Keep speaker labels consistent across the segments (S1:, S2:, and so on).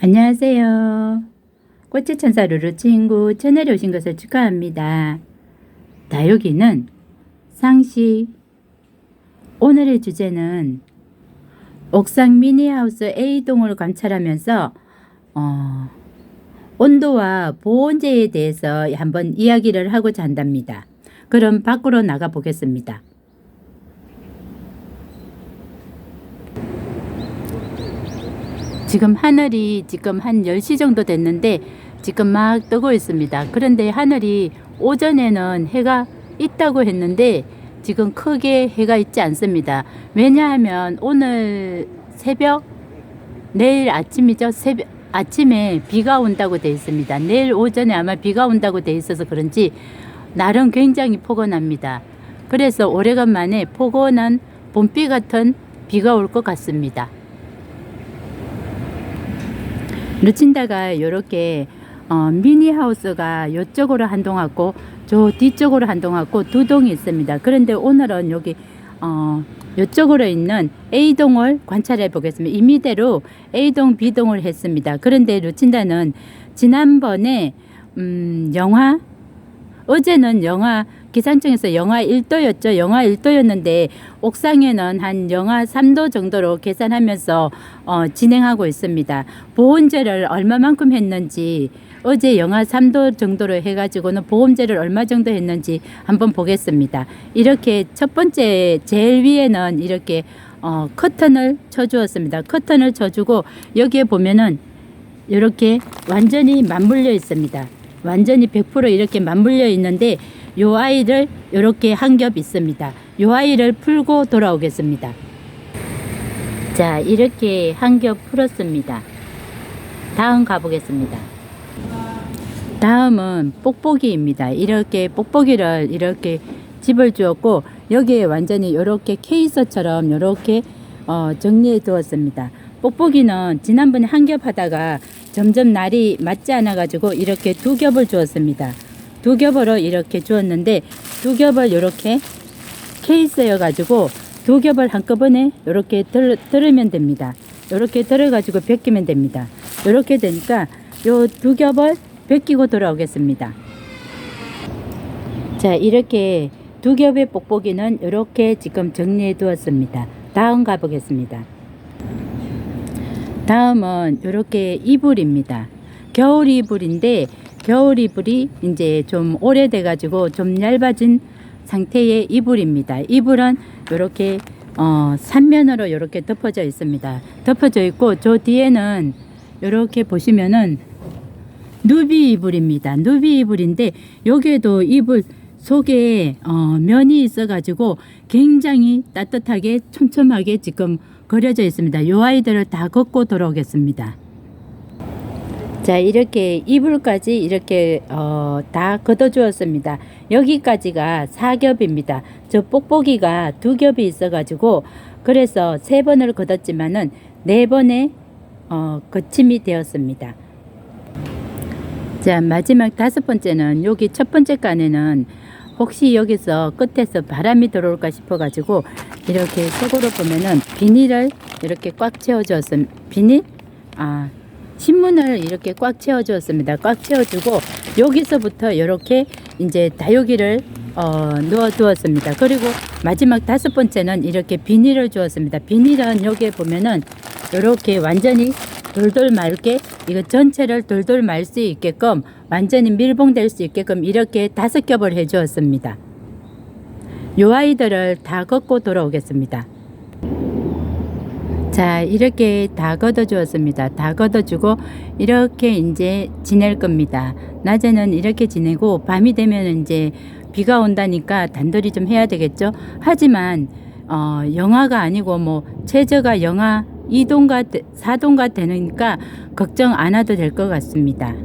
S1: 안녕하세요. 꽃의 천사 루루 친구 채널에 오신 것을 축하합니다. 다육이는 상시. 오늘의 주제는 옥상 미니하우스 A동을 관찰하면서 온도와 보온재에 대해서 한번 이야기를 하고자 한답니다. 그럼 밖으로 나가 보겠습니다. 지금 하늘이 지금 한 10시 정도 됐는데 지금 막 뜨고 있습니다. 그런데 하늘이 오전에는 해가 있다고 했는데 지금 크게 해가 있지 않습니다. 왜냐하면 오늘 새벽, 내일 아침이죠. 아침에 비가 온다고 되어 있습니다. 내일 오전에 아마 비가 온다고 되어 있어서 그런지 날은 굉장히 포근합니다. 그래서 오래간만에 포근한 봄비 같은 비가 올 것 같습니다. 루친다가 이렇게 미니하우스가 이쪽으로 한 동 하고 저 뒤쪽으로 한 동 하고 두 동이 있습니다. 그런데 오늘은 여기 이쪽으로 있는 A동을 관찰해 보겠습니다. 임의대로 A동, B동을 했습니다. 그런데 루친다는 지난번에 어제는 영하 기상청에서 영하 1도였죠. 영하 1도였는데 옥상에는 한 영하 3도 정도로 계산하면서 진행하고 있습니다. 보온재를 얼마만큼 했는지 어제 영하 3도 정도로 해가지고는 보온재를 얼마 정도 했는지 한번 보겠습니다. 이렇게 첫 번째 제일 위에는 이렇게 커튼을 쳐주었습니다. 커튼을 쳐주고 여기에 보면은 이렇게 완전히 맞물려 있습니다. 완전히 100% 이렇게 맞물려 있는데 요 아이를 이렇게 한 겹 있습니다. 요 아이를 풀고 돌아오겠습니다. 자, 이렇게 한 겹 풀었습니다. 다음 가보겠습니다. 다음은 뽁뽁이입니다. 이렇게 뽁뽁이를 이렇게 집을 주었고 여기에 완전히 이렇게 케이스처럼 이렇게 정리해 두었습니다. 뽁뽁이는 지난번에 한 겹 하다가 점점 날이 맞지 않아 가지고 이렇게 두 겹을 주었습니다. 두 겹으로 이렇게 주었는데 두 겹을 이렇게 케이스여 가지고 두 겹을 한꺼번에 이렇게 들으면 됩니다. 이렇게 들어 가지고 벗기면 됩니다. 이렇게 되니까 요 두 겹을 벗기고 돌아오겠습니다. 자, 이렇게 두 겹의 뽁뽁이는 이렇게 지금 정리해 두었습니다. 다음 가보겠습니다. 다음은 이렇게 이불입니다. 겨울 이불인데 겨울 이불이 이제 좀 오래돼 가지고 좀 얇아진 상태의 이불입니다. 이불은 이렇게 3면으로 이렇게 덮어져 있습니다. 덮어져 있고 저 뒤에는 이렇게 보시면은 누비 이불입니다. 누비 이불인데 여기에도 이불 속에 면이 있어 가지고 굉장히 따뜻하게 촘촘하게 지금 그려져 있습니다. 이 아이들을 다 걷고 돌아오겠습니다. 자, 이렇게 이불까지 이렇게 다 걷어 주었습니다. 여기까지가 4겹입니다. 저 뽁뽁이가 2겹이 있어 가지고 그래서 3번을 걷었지만은 4번에 거침이 되었습니다. 자, 마지막 5번째는 여기 첫 번째 칸에는 혹시 여기서 끝에서 바람이 들어올까 싶어 가지고 이렇게 속으로 보면은 비닐을 이렇게 꽉 채워 주었습니다. 신문을 이렇게 꽉 채워 주었습니다. 꽉 채워 주고 여기서부터 이렇게 이제 다육이를 넣어 두었습니다. 그리고 마지막 5번째는 이렇게 비닐을 주었습니다. 비닐은 여기에 보면은 이렇게 완전히 돌돌 말게 이거 전체를 돌돌 말 수 있게끔 완전히 밀봉될 수 있게끔 이렇게 5겹을 해 주었습니다. 요 아이들을 다 걷고 돌아오겠습니다. 자, 이렇게 다 걷어 주었습니다. 다 걷어 주고 이렇게 이제 지낼 겁니다. 낮에는 이렇게 지내고 밤이 되면 이제 비가 온다니까 단돌이 좀 해야 되겠죠. 하지만 영하가 아니고 뭐 최저가 영하 2도인가 4도인가 되니까 걱정 안 해도 될 것 같습니다.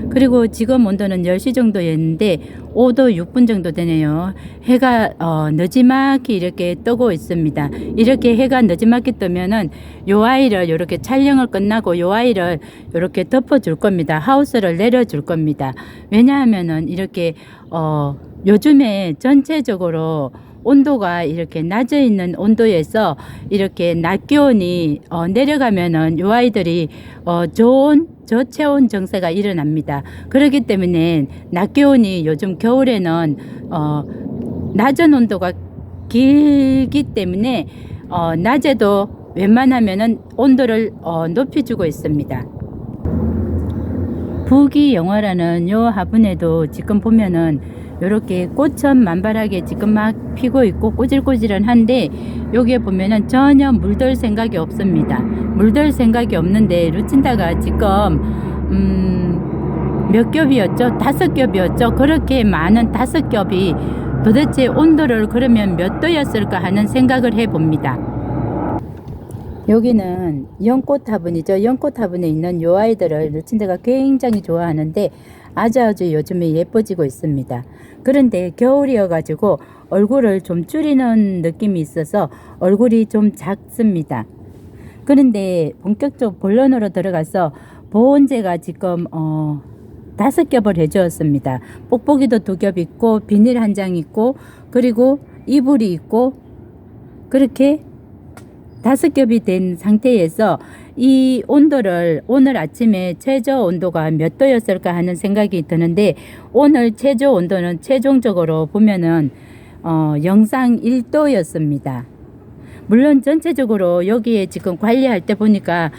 S1: 그리고 지금 온도는 10시 정도였는데 5도 6분 정도 되네요. 해가 느지막이 이렇게 뜨고 있습니다. 이렇게 해가 느지막이 뜨면은 요 아이를 이렇게 촬영을 끝나고 요 아이를 이렇게 덮어 줄 겁니다. 하우스를 내려 줄 겁니다. 왜냐하면은 이렇게 요즘에 전체적으로 온도가 이렇게 낮아 있는 온도에서 이렇게 낮 기온이 내려가면은 요 아이들이 좋은 저체온 증세가 일어납니다. 그렇기 때문에 낮 기온이 요즘 겨울에는 낮은 온도가 길기 때문에 낮에도 웬만하면은 온도를 높여주고 있습니다. 부귀영화라는 요 화분에도 지금 보면은 요렇게 꽃은 만발하게 지금 막 피고 있고 꼬질꼬질은 한데 여기에 보면은 전혀 물들 생각이 없습니다. 물들 생각이 없는데 루친다가 지금 몇 겹이었죠? 5겹이었죠? 그렇게 많은 5겹이 도대체 온도를 그러면 몇 도였을까 하는 생각을 해봅니다. 여기는 연꽃 화분이죠. 연꽃 화분에 있는 요 아이들을 루친다가 굉장히 좋아하는데 아주 요즘에 예뻐지고 있습니다. 그런데 겨울이어 가지고 얼굴을 좀 줄이는 느낌이 있어서 얼굴이 좀 작습니다. 그런데 본격적으로 본론으로 들어가서 보온제가 지금 5겹을 해주었습니다. 뽁뽁이도 2겹 있고 비닐 1장 있고 그리고 이불이 있고 그렇게 5겹이 된 상태에서 이 온도를 오늘 아침에 최저 온도가 몇 도였을까 하는 생각이 드는데 오늘 최저 온도는 최종적으로 보면은 영상 1도였습니다. 물론 전체적으로 여기에 지금 관리할 때 보니까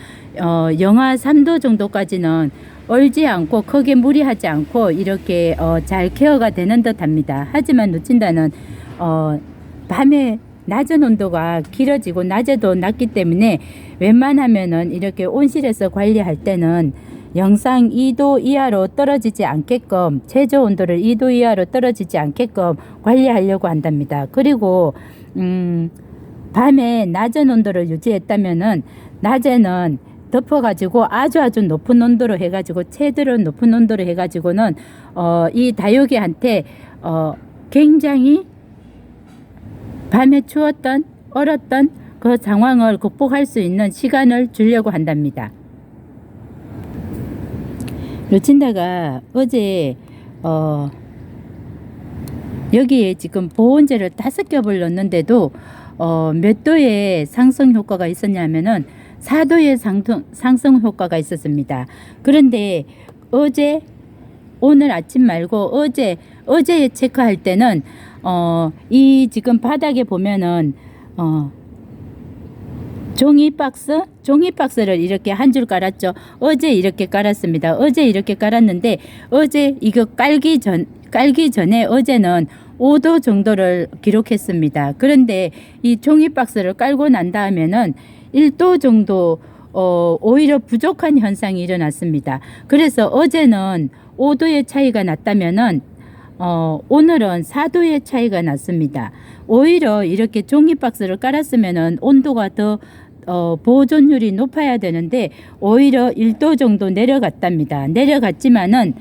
S1: 영하 3도 정도까지는 얼지 않고 크게 무리하지 않고 이렇게 잘 케어가 되는 듯 합니다. 하지만 루친다는 밤에 낮은 온도가 길어지고 낮에도 낮기 때문에 웬만하면은 이렇게 온실에서 관리할 때는 영상 2도 이하로 떨어지지 않게끔 최저 온도를 2도 이하로 떨어지지 않게끔 관리하려고 한답니다. 그리고 밤에 낮은 온도를 유지했다면은 낮에는 덮어가지고 아주 높은 온도로 해가지고 최대로 높은 온도로 해가지고는 이 다육이한테 굉장히 밤에 추웠던 얼었던 그 상황을 극복할 수 있는 시간을 주려고 한답니다. 루친다가 어제 여기에 지금 보온제를 5겹을 넣었는데도 몇 도의 상승 효과가 있었냐면은 4도의 상승 효과가 있었습니다. 그런데 오늘 아침 말고 어제 체크할 때는 이 지금 바닥에 보면은 종이박스를 이렇게 한 줄 깔았죠. 어제 이렇게 깔았습니다. 어제 이렇게 깔았는데 어제 이거 깔기 전에 어제는 5도 정도를 기록했습니다. 그런데 이 종이박스를 깔고 난 다음에는 1도 정도 오히려 부족한 현상이 일어났습니다. 그래서 어제는 5도의 차이가 났다면은 오늘은 4도의 차이가 났습니다. 오히려 이렇게 종이박스를 깔았으면은 온도가 더 보존율이 높아야 되는데 오히려 1도 정도 내려갔답니다. 내려갔지만은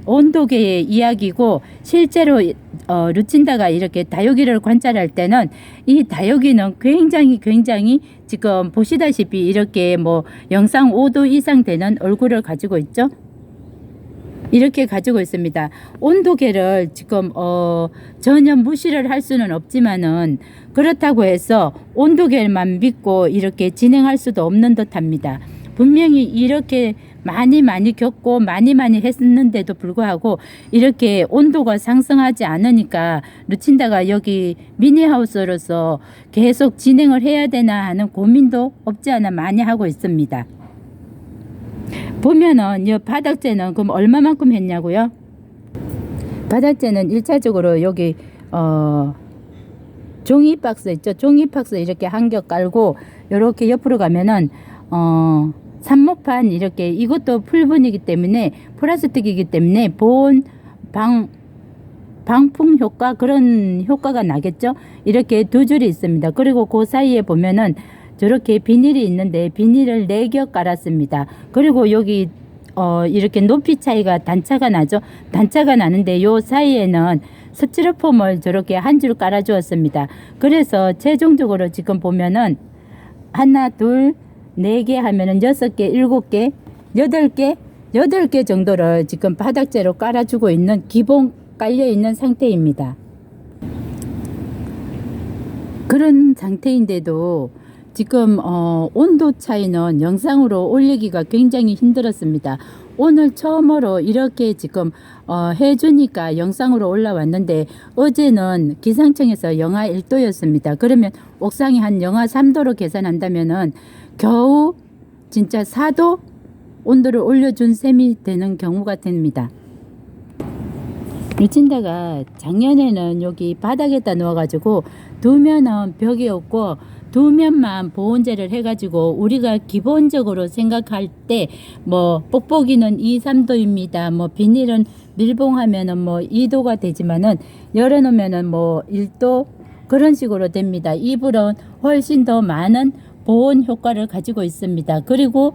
S1: 온도계의 이야기고 실제로 루친다가 이렇게 다육이를 관찰할 때는 이 다육이는 굉장히 지금 보시다시피 이렇게 뭐 영상 5도 이상 되는 얼굴을 가지고 있죠. 이렇게 가지고 있습니다. 온도계를 지금 전혀 무시를 할 수는 없지만은 그렇다고 해서 온도계만 믿고 이렇게 진행할 수도 없는 듯합니다. 분명히 이렇게 많이 겪고 많이 했는데도 불구하고 이렇게 온도가 상승하지 않으니까 루친다가 여기 미니하우스로서 계속 진행을 해야 되나 하는 고민도 없지 않아 많이 하고 있습니다. 보면은 이 바닥재는 그럼 얼마만큼 했냐고요? 바닥재는 1차적으로 여기 종이박스 있죠. 종이박스 이렇게 한 겹 깔고 이렇게 옆으로 가면은 산모판 이렇게 이것도 풀분이기 때문에 플라스틱이기 때문에 보온 방풍 효과 그런 효과가 나겠죠. 이렇게 2줄이 있습니다. 그리고 그 사이에 보면은 저렇게 비닐이 있는데 비닐을 4겹 깔았습니다. 그리고 여기 이렇게 높이 차이가 단차가 나죠. 단차가 나는데 요 사이에는 스티로폼을 저렇게 한 줄 깔아 주었습니다. 그래서 최종적으로 지금 보면은 하나 둘 4개 하면은 6개 7개 8개 정도를 지금 바닥재로 깔아주고 있는 기본 깔려 있는 상태입니다. 그런 상태인데도 지금 온도 차이는 영상으로 올리기가 굉장히 힘들었습니다. 오늘 처음으로 이렇게 지금 해주니까 영상으로 올라왔는데, 어제는 기상청에서 영하 1도였습니다. 그러면 옥상이 한 영하 3도로 계산한다면은 겨우 진짜 4도 온도를 올려준 셈이 되는 경우가 됩니다. 루친다가 작년에는 여기 바닥에다 놓아가지고 두면은 벽이 없고 두면만 보온재를 해가지고 우리가 기본적으로 생각할 때 뭐 뽁뽁이는 2, 3도입니다. 뭐 비닐은 밀봉하면은 뭐 2도가 되지만은 열어놓으면은 뭐 1도 그런 식으로 됩니다. 이불은 훨씬 더 많은 보온 효과를 가지고 있습니다. 그리고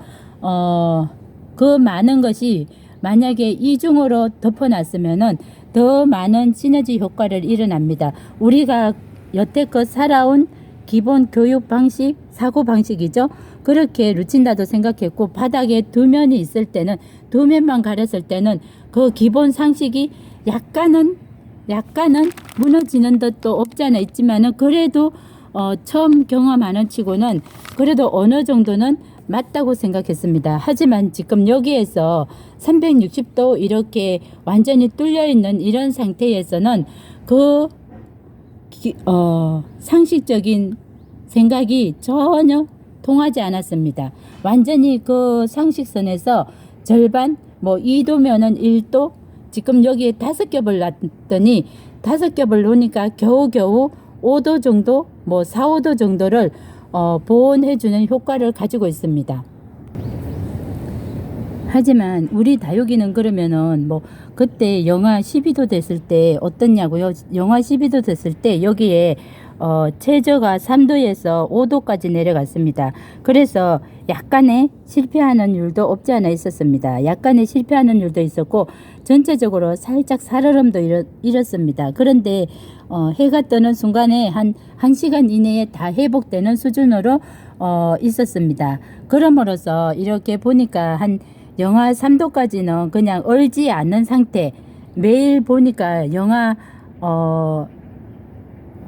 S1: 그 많은 것이 만약에 이중으로 덮어놨으면은 더 많은 시너지 효과를 일어납니다. 우리가 여태껏 살아온 기본 교육 방식, 사고 방식이죠. 그렇게 루친다도 생각했고, 바닥에 두면이 있을 때는, 두면만 가렸을 때는 그 기본 상식이 약간은 무너지는 듯도 없지 않아 있지만은, 그래도 처음 경험하는 치고는 그래도 어느 정도는 맞다고 생각했습니다. 하지만 지금 여기에서 360도 이렇게 완전히 뚫려 있는 이런 상태에서는 그 상식적인 생각이 전혀 통하지 않았습니다. 완전히 그 상식선에서 절반, 뭐 2도면은 1도, 지금 여기에 5겹을 놨더니 5겹을 놓으니까 겨우겨우 5도 정도, 뭐 4, 5도 정도를 보온해주는 효과를 가지고 있습니다. 하지만 우리 다육이는 그러면은 뭐 그때 영하 12도 됐을 때 어떻냐고요? 영하 12도 됐을 때 여기에 최저가 3도에서 5도까지 내려갔습니다. 그래서 약간의 실패하는 일도 없지 않아 있었습니다. 약간의 실패하는 일도 있었고 전체적으로 살짝 살얼음도 일었습니다. 그런데 해가 뜨는 순간에 한 1시간 이내에 다 회복되는 수준으로 있었습니다. 그럼으로써 이렇게 보니까 한 영하 3도까지는 그냥 얼지 않는 상태, 매일 보니까 영하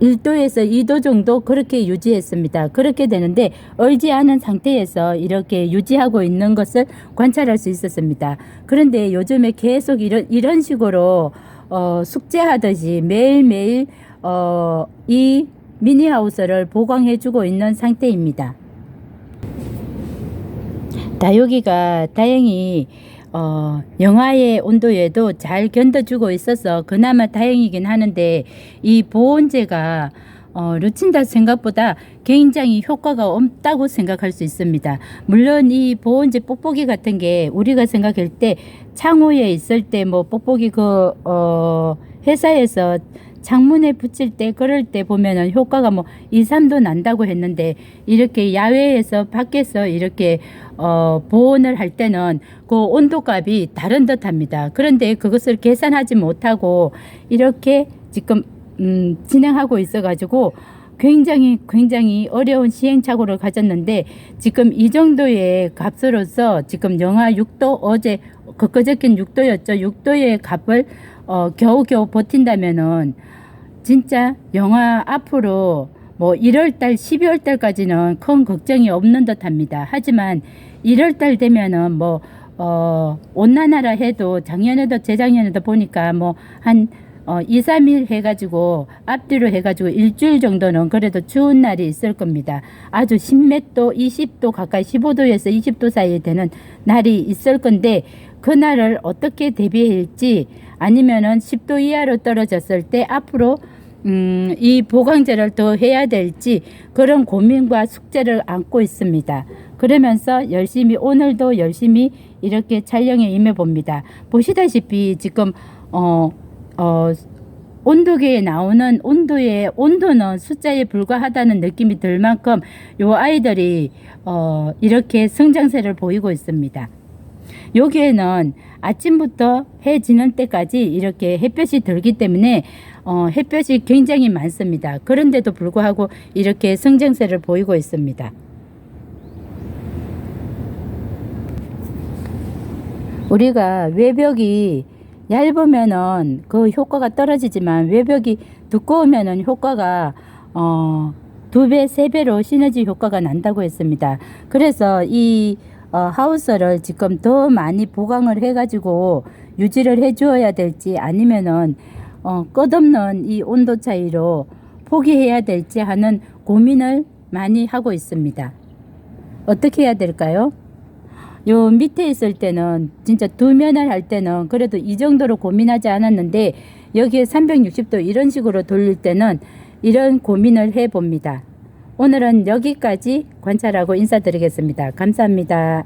S1: 1도에서 2도 정도 그렇게 유지했습니다. 그렇게 되는데 얼지 않은 상태에서 이렇게 유지하고 있는 것을 관찰할 수 있었습니다. 그런데 요즘에 계속 이런 식으로 숙제하듯이 매일매일 이 미니하우스를 보강해 주고 있는 상태입니다. 다육이가 다행히 영하의 온도에도 잘 견뎌주고 있어서 그나마 다행이긴 하는데, 이 보온재가 루친다 생각보다 굉장히 효과가 없다고 생각할 수 있습니다. 물론 이 보온재 뽁뽁이 같은 게 우리가 생각할 때 창호에 있을 때 뭐 뽁뽁이 회사에서 창문에 붙일 때 그럴 때 보면은 효과가 뭐 2, 3도 난다고 했는데, 이렇게 야외에서 밖에서 이렇게 보온을 할 때는 그 온도값이 다른 듯 합니다. 그런데 그것을 계산하지 못하고 이렇게 지금 진행하고 있어 가지고 굉장히 어려운 시행착오를 가졌는데, 지금 이 정도의 값으로서 지금 영하 6도, 어제 그저께는 6도였죠. 6도의 값을 겨우겨우 버틴다면은 진짜 영하 앞으로 뭐 1월달, 12월달까지는 큰 걱정이 없는 듯 합니다. 하지만 1월달 되면은 뭐 온난화라 해도 작년에도 재작년에도 보니까 뭐 한 2, 3일 해가지고 앞뒤로 해가지고 일주일 정도는 그래도 추운 날이 있을 겁니다. 아주 10몇 도, 20도 가까이 15도에서 20도 사이에 되는 날이 있을 건데, 그날을 어떻게 대비할지, 아니면은 10도 이하로 떨어졌을 때 앞으로 이 보강제를 더 해야 될지 그런 고민과 숙제를 안고 있습니다. 그러면서 오늘도 열심히 이렇게 촬영에 임해 봅니다. 보시다시피 지금 온도계에 나오는 온도는 숫자에 불과하다는 느낌이 들 만큼 요 아이들이 이렇게 성장세를 보이고 있습니다. 여기에는 아침부터 해 지는 때까지 이렇게 햇볕이 들기 때문에 햇볕이 굉장히 많습니다. 그런데도 불구하고 이렇게 성장세를 보이고 있습니다. 우리가 외벽이 얇으면은 그 효과가 떨어지지만 외벽이 두꺼우면은 효과가 2배, 3배로 시너지 효과가 난다고 했습니다. 그래서 이 하우스를 지금 더 많이 보강을 해가지고 유지를 해주어야 될지 아니면은 끝없는 이 온도 차이로 포기해야 될지 하는 고민을 많이 하고 있습니다. 어떻게 해야 될까요? 요 밑에 있을 때는 진짜 2면을 할 때는 그래도 이 정도로 고민하지 않았는데 여기에 360도 이런 식으로 돌릴 때는 이런 고민을 해 봅니다. 오늘은 여기까지 관찰하고 인사드리겠습니다. 감사합니다.